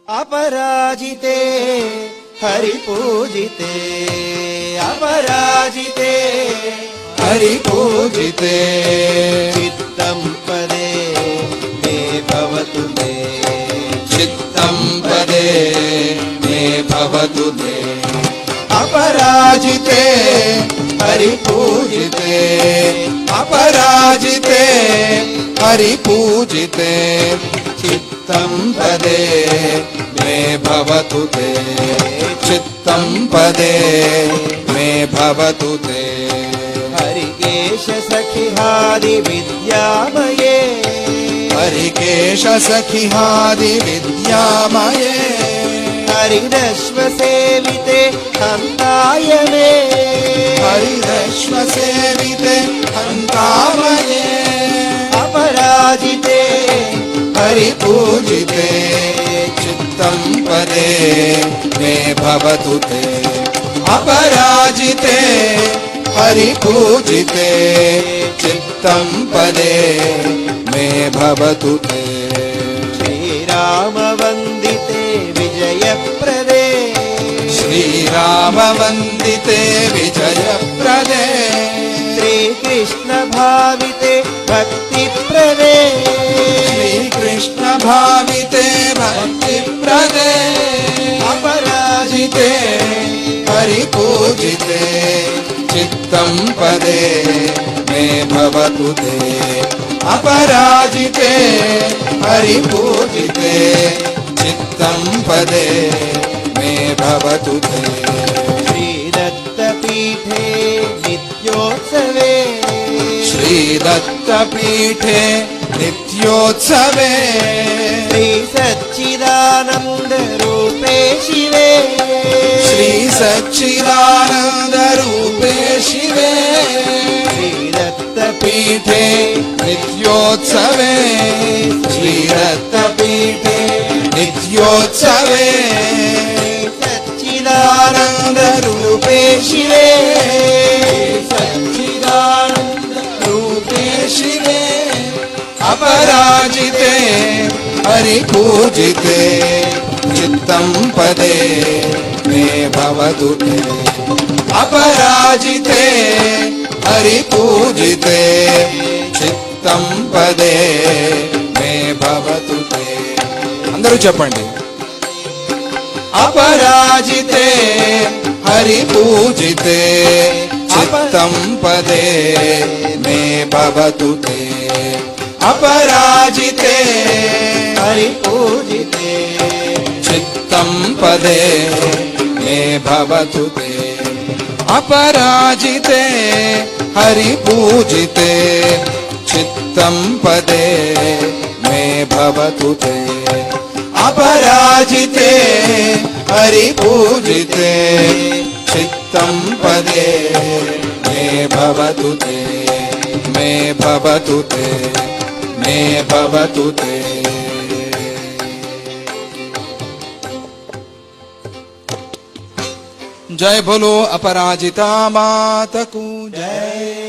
अपराजिते हरिपूजिते अपराजिते हरिपूजिते चित्तं पदे मे भवतु ते चित्तं पदे मे भवतु ते अपराजिते हरिपूजिते अपराजिते हरिपूजिते चित्तं पदे मे भवतु ते चित्तं पदे मे भवतु ते हरिकेश सखिहादि विद्यामये हरिकेश सखिहादि विद्यामये हरिदश्व सेविते हन्ताय मे हरिदश्व सेविते हन्तामये अपराजिते हरिपूजिते चित्तं पदे मे भवतु ते अपराजिते हरिपूजिते चित्तं पदे मे भवतु ते श्रीराम वन्दिते विजयप्रदे श्रीराम वन्दिते विजयप्रदे श्रीकृष्ण भाविते भक्तिप्रदे श्रीकृष्ण भाविते भक्तिप्रदे अपराजिते हरिपूजिते चित्तं पदे मे भवतु ते अपराजिते हरिपूजिते चित्तं पदे मे भवतु ते श्रीदत्तपीठे नित्योत्सवे श्रीदत्तपीठे नित्योत्सवे श्रीसच्चिदानन्दरूपे शिवे श्रीसच्चिदानन्दरूपे शिवे श्रीदत्तपीठे नित्योत्सवे श्रीदत्तपीठे नित्योत्सवे सच्चिदानन्दरूपे शिवे सच्चिदानन्दरूपे शिवे अपराजिते हरिपूजिते चित्तं पदे मे भवतु ते अपराजिते हरिपूजिते चित्तं पदे मे भवतु ते అందరూ చెప్పండి अपराजिते हरिपूजिते चित्तं पदे मे भवतु ते अपराजिते हरिपूजिते चित्तं पदे मे भवतु ते अपराजिते हरिपूजिते चित्तं पदे मे भवतु ते अपराजिते हरिपूजिते चित्तं पदे मे भवतु ते मे भवतु ते मे भवतु ते जय बोलो अपराजिता माता को जय।